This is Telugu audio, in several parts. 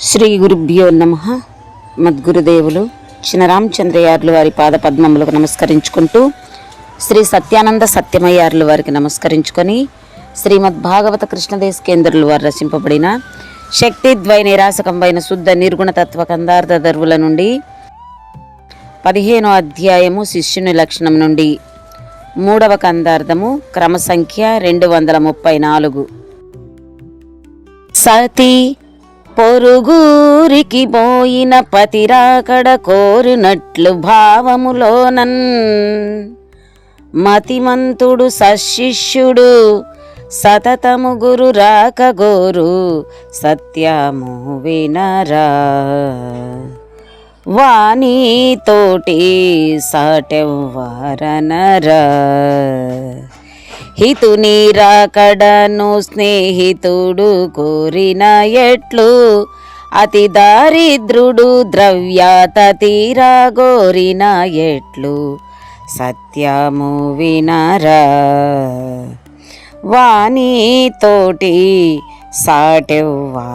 శ్రీ గురుభ్యో నమః. మద్గురుదేవులు చినరామచంద్రయార్లు వారి పాద పద్మములకు నమస్కరించుకుంటూ, శ్రీ సత్యానంద సత్యమయ్యార్లు వారికి నమస్కరించుకొని, శ్రీమద్భాగవత కృష్ణదేశకేంద్రులు వారు రచింపబడిన శక్తి ద్వై నిరాసకంబైన శుద్ధ నిర్గుణతత్వ కందార్థ దర్వుల నుండి 15వ అధ్యాయము శిష్యుని లక్షణం నుండి 3వ కందార్థము క్రమసంఖ్య 234. సతీ పొరుగురికి పోయిన పతిరాకడ కోరినట్లు భావములోనన్ మతిమంతుడు సశిష్యుడు సతతము గురు రాక గోరు సత్యము వినరా. వాణి తోటి సాటెవ్వరనరా. హితుని రాకడను స్నేహితుడు కోరిన ఎట్లు అతి దారిద్రుడు ద్రవ్యాత తీరా గోరిన ఎట్లు సత్యము వినరా. వాణి తోటి సాటెవ్వరనరా.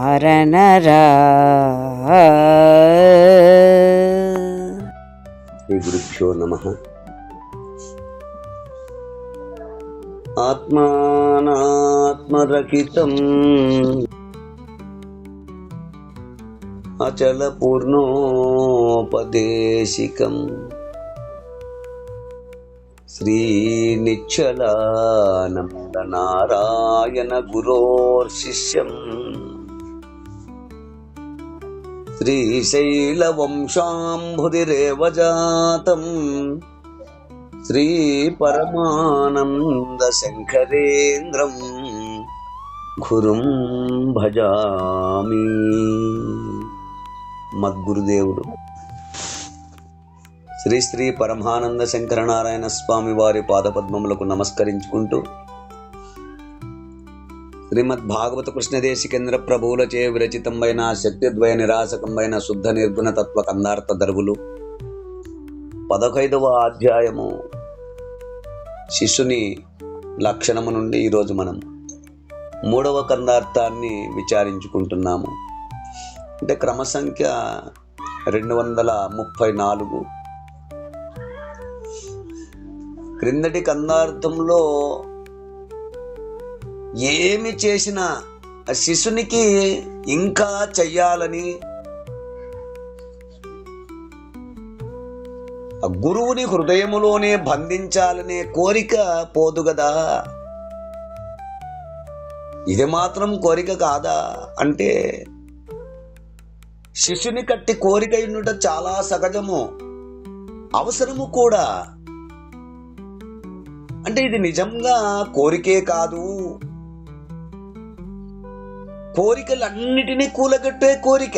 శ్రీ గురుభ్యో నమః. ఆత్మానాత్మరహితం అచల పూర్ణోపదేశికం శ్రీ నిశ్చలానంద నారాయణ గురోర్శిష్యం శ్రీశైల వంశాంభుదిరేవ జాతం శ్రీ పరమానంద శంకరేంద్రం గురుం భజామి. మద్గురుదేవుడు శ్రీ శ్రీ పరమానంద శంకరనారాయణ స్వామి వారి పాదపద్మములకు నమస్కరించుకుంటూ, శ్రీమద్భాగవత కృష్ణదేశికేంద్ర ప్రభువులచే విరచితంబైన శక్తిద్వయ నిరాసకంబైన శుద్ధ నిర్గుణ తత్వ కందార్థ దర్వులు 15వ అధ్యాయము శిష్యుని లక్షణము నుండి ఈరోజు మనం 3వ కందార్థాన్ని విచారించుకుంటున్నాము. అంటే క్రమసంఖ్య 234. క్రిందటి కందార్థంలో ఏమి చేసినా శిష్యునికి ఇంకా చెయ్యాలని, ఆ గురువుని హృదయములోనే బంధించాలనే కోరిక పోదు గదా. ఇది మాత్రం కోరిక కాదా అంటే, శిష్యుని కట్టి కోరిక ఉన్నట చాలా సహజము, అవసరము కూడా. అంటే ఇది నిజంగా కోరికే కాదు, కోరికలన్నిటినీ కూలగట్టే కోరిక.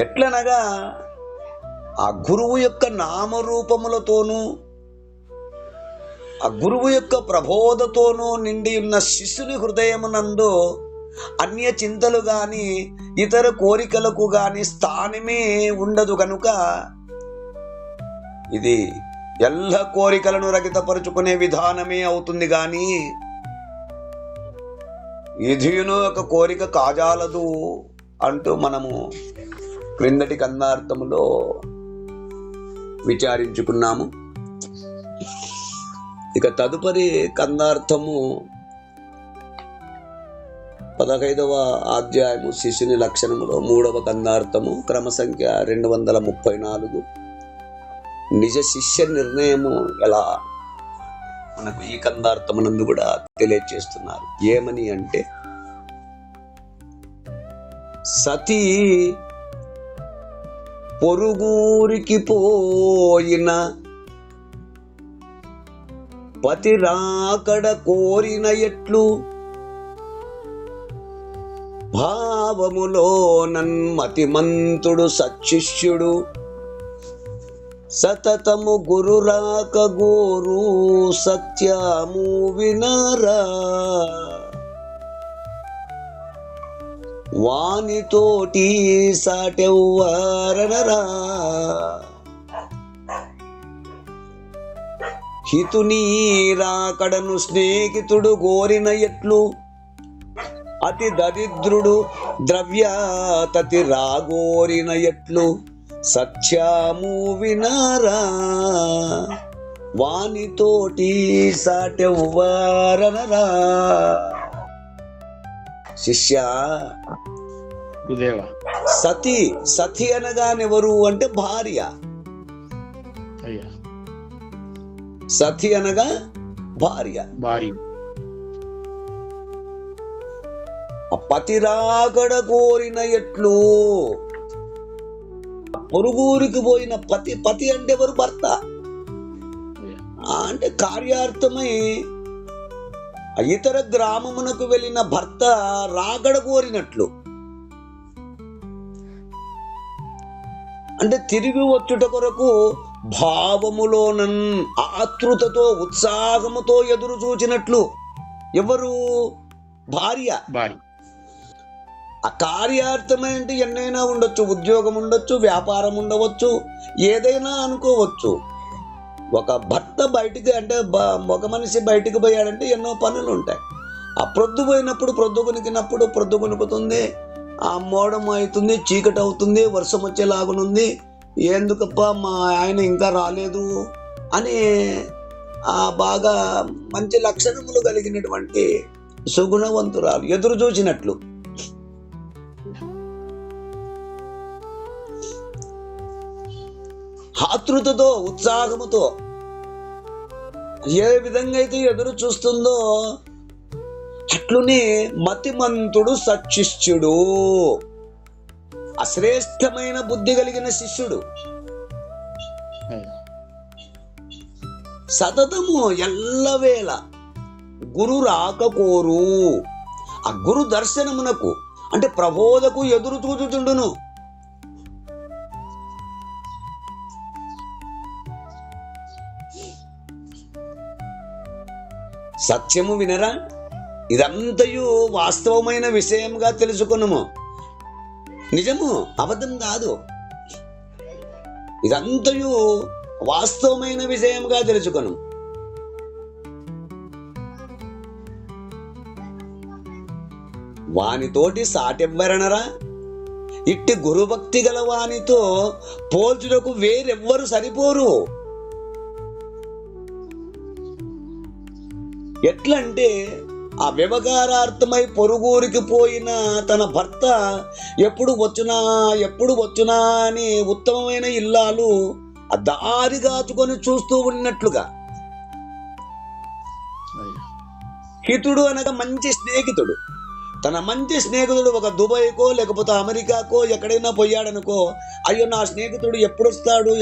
ఎట్లనగా ఆ గురువు యొక్క నామరూపములతోనూ ఆ గురువు యొక్క ప్రబోధతోనూ నిండి ఉన్న శిష్యుని హృదయమునందు అన్య చింతలు గాని ఇతర కోరికలకు గాని స్థానమే ఉండదు కనుక ఇది ఎల్ల కోరికలను రగితపరుచుకునే విధానమే అవుతుంది గాని ఇదియును ఒక కోరిక కాజాలదు అంటూ మనము క్రిందటి కందార్థములో విచారించుకున్నాము. ఇక తదుపరి కందార్థము 15వ అధ్యాయము శిష్యుని లక్షణములో 3వ కందార్థము క్రమసంఖ్య 234. నిజ శిష్య నిర్ణయము ఎలా మనకు ఈ కందార్థమునందు కూడా తెలియజేస్తున్నారు. ఏమని అంటే, సతీ పొరుగురికి పోయిన పతిరాకడ కోరిన ఎట్లు భావములో నన్మతిమంతుడు సశిష్యుడు సతతము గురు రాక గోరు సత్యము వినరా. వానితోటి సాటెవ్వరనరా. హితుని రాకడను స్నేహితుడు గోరిన ఎట్లు అతి దరిద్రుడు ద్రవ్యాతతి రాగోరిన ఎట్లు సత్యము వినరా వానితోటి సాటెవ్వరనరా. శిష్య, సతి సతి అనగానెవరు అంటే భార్య. సతి అనగా భార్య. పతి రాకడ కోరిన ఎట్లు, పొరుగురికి పోయిన పతి. పతి అంటే ఎవరు? భర్త. అంటే కార్యార్థమై ఇతర గ్రామమునకు వెళ్ళిన భర్త రాకడ కోరినట్లు, అంటే తిరిగి వచ్చుట కొరకు భావములోనన్ ఆతృతతో ఉత్సాహముతో ఎదురు చూచినట్లు. ఎవరు? భార్య. ఆ కార్యార్థమై అంటే ఎన్నైనా ఉండొచ్చు. ఉద్యోగం ఉండొచ్చు, వ్యాపారం ఉండవచ్చు, ఏదైనా అనుకోవచ్చు. ఒక భర్త బయటికి అంటే ఒక మనిషి బయటికి పోయాడంటే ఎన్నో పనులు ఉంటాయి. ఆ ప్రొద్దు పోయినప్పుడు ప్రొద్దు కొనికినప్పుడు ప్రొద్దు కొనుకుతుంది, ఆ మోడం అవుతుంది, చీకటి అవుతుంది, వర్షం వచ్చేలాగునుంది, ఎందుకప్ప మా ఆయన ఇంకా రాలేదు అని బాగా మంచి లక్షణములు కలిగినటువంటి సుగుణవంతురాలు ఎదురు చూసినట్లు. ఆతృతతో ఉత్సాహముతో ఏ విధంగా అయితే ఎదురు చూస్తుందో అట్లునే మతిమంతుడు సచ్చిష్యుడు, అశ్రేష్టమైన బుద్ధి కలిగిన శిష్యుడు సతతము ఎల్లవేళ గురు రాక కోరు. ఆ గురు దర్శనమునకు అంటే ప్రబోధకు ఎదురు చూచుచుండును. సత్యము వినరా, ఇదంతయు వాస్తవమైన విషయంగా తెలుసుకున్నాము. నిజము, అబద్ధం కాదు. ఇదంతయు వాస్తవమైన విషయంగా తెలుసుకున్నాము. వానితోటి సాటెవ్వరనరా, ఇట్టి గురుభక్తి గల వానితో పోల్చుటకు వేరెవ్వరు సరిపోరు. ఎట్లంటే ఆ వ్యవహారార్థమై పొరుగురికి పోయిన తన భర్త ఎప్పుడు వచ్చునా అని ఉత్తమమైన ఇల్లాలు దారి కాచుకొని చూస్తూ ఉన్నట్లుగా. హితుడు అనగా మంచి స్నేహితుడు. తన మంచి స్నేహితుడు ఒక దుబాయ్కో లేకపోతే అమెరికాకో ఎక్కడైనా పోయాడనుకో, అయ్యో నా స్నేహితుడు ఎప్పుడొస్తాడు,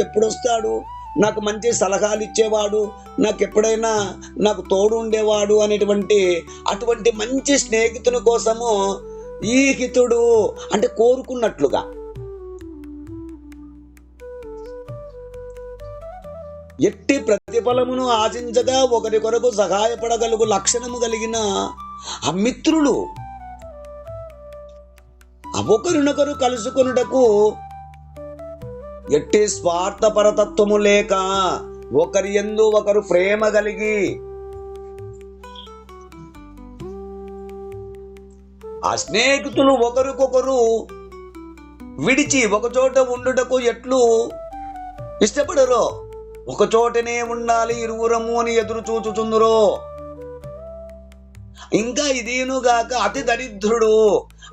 నాకు మంచి సలహాలు ఇచ్చేవాడు, నాకు ఎప్పుడైనా నాకు తోడు ఉండేవాడు అనేటువంటి అటువంటి మంచి స్నేహితుని కోసము ఈ హితుడు అంటే కోరుకున్నట్లుగా. ఎట్టి ప్రతిఫలమును ఆశించగా ఒకరి కొరకు సహాయపడగలుగు లక్షణము కలిగిన ఆ మిత్రులు ఒకరినొకరు కలుసుకొనుటకు ఎట్టి స్వార్థపరతత్వము లేక ఒకరి యందు ఒకరు ప్రేమ కలిగి ఆ స్నేహితులు ఒకరికొకరు విడిచి ఒకచోట ఉండుటకు ఎట్లు ఇష్టపడరో, ఒకచోటనే ఉండాలి ఇరువురము అని ఎదురు చూచుచుందురో. ఇంకా ఇదేనుగాక అతి దరిద్రుడు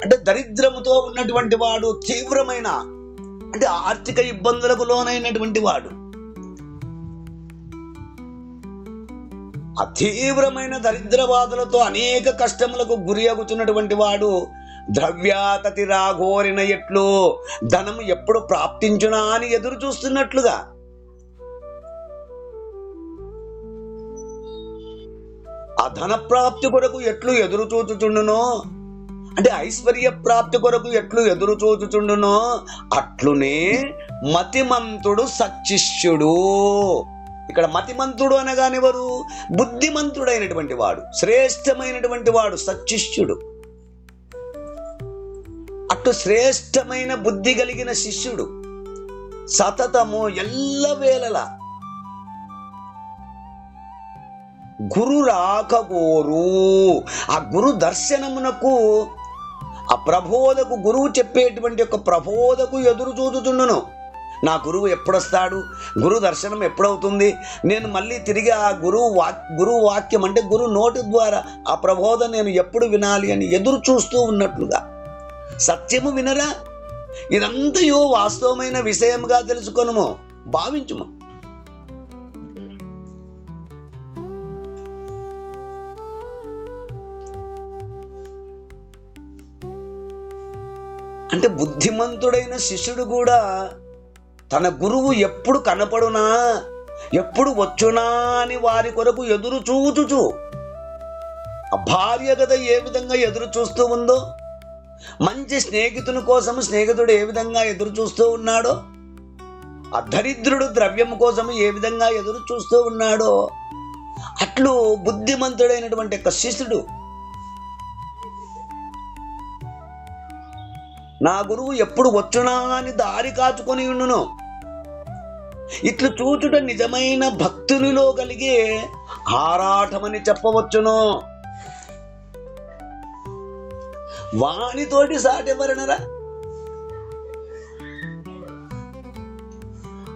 అంటే దరిద్రముతో ఉన్నటువంటి వాడు, తీవ్రమైన అంటే ఆర్థిక ఇబ్బందులకు లోనైనటువంటి వాడు, ఆ తీవ్రమైన దరిద్ర బాధలతో అనేక కష్టములకు గురి అగుతున్నటువంటి వాడు ద్రవ్యాతతి రాగోరిన ఎట్లు ధనము ఎప్పుడు ప్రాప్తించునా అని ఎదురు చూస్తున్నట్లుగా. ఆ ధన ప్రాప్తి కొరకు ఎట్లు ఎదురు చూచుచుండునో అంటే ఐశ్వర్య ప్రాప్తి కొరకు ఎట్లు ఎదురు చూచుచుండునో అట్లునే మతిమంతుడు సచ్చిష్యుడు. ఇక్కడ మతిమంతుడు అనగానెవరు? బుద్ధిమంతుడైనటువంటి వాడు, శ్రేష్టమైనటువంటి వాడు సచ్చిష్యుడు. అటు శ్రేష్టమైన బుద్ధి కలిగిన శిష్యుడు సతతము ఎల్లవేళలా గురు రాక కోరు. ఆ గురు దర్శనమునకు ఆ ప్రబోధకు గురువు చెప్పేటువంటి యొక్క ప్రబోధకు ఎదురు చూచుచుండును. నా గురువు ఎప్పుడొస్తాడు, గురు దర్శనం ఎప్పుడవుతుంది, నేను మళ్ళీ తిరిగి ఆ గురువు వాక్యం అంటే గురు నోటి ద్వారా ఆ ప్రబోధం నేను ఎప్పుడు వినాలి అని ఎదురు చూస్తూ ఉన్నట్లుగా. సత్యము వినరా, ఇదంతయో వాస్తవమైన విషయముగా తెలుసుకొనుము, భావించుము. అంటే బుద్ధిమంతుడైన శిష్యుడు కూడా తన గురువు ఎప్పుడు కనపడునా, ఎప్పుడు వచ్చునా అని వారి కొరకు ఎదురు చూచుచు, ఆ భార్య కదా ఏ విధంగా ఎదురు చూస్తూ ఉందో, మంచి స్నేహితుని కోసం స్నేహితుడు ఏ విధంగా ఎదురు చూస్తూ ఉన్నాడో, ఆ దరిద్రుడు ద్రవ్యం కోసం ఏ విధంగా ఎదురు చూస్తూ ఉన్నాడో, అట్లు బుద్ధిమంతుడైనటువంటి యొక్క శిష్యుడు నా గురువు ఎప్పుడు వచ్చునా అని దారి కాచుకొని ఉండును. ఇట్లు చూచుట నిజమైన భక్తునిలో కలిగే ఆరాటమని చెప్పవచ్చును. వానితోటి సాటెవరనరా?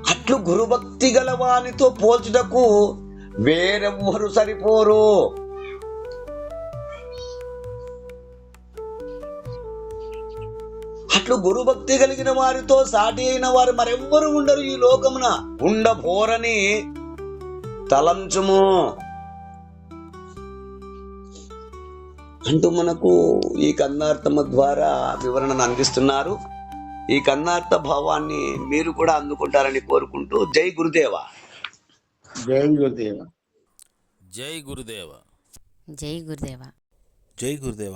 అట్లు గురుభక్తి గల వానితో పోల్చుటకు వేరెవ్వరు సరిపోరు. అట్లు గురుభక్తి కలిగిన వారితో సాటి అయిన వారు మరెవ్వరు ఉండరు ఈ లోకమున, ఉండబోరని తలంచుము అంటూ మనకు ఈ కన్నార్థము ద్వారా వివరణను అందిస్తున్నారు. ఈ కన్నార్థ భావాన్ని మీరు కూడా అందుకుంటారని కోరుకుంటూ జై గురుదేవ. జై గురుదేవ. జై గురుదేవ. జై గురుదేవ. జై గురుదేవ.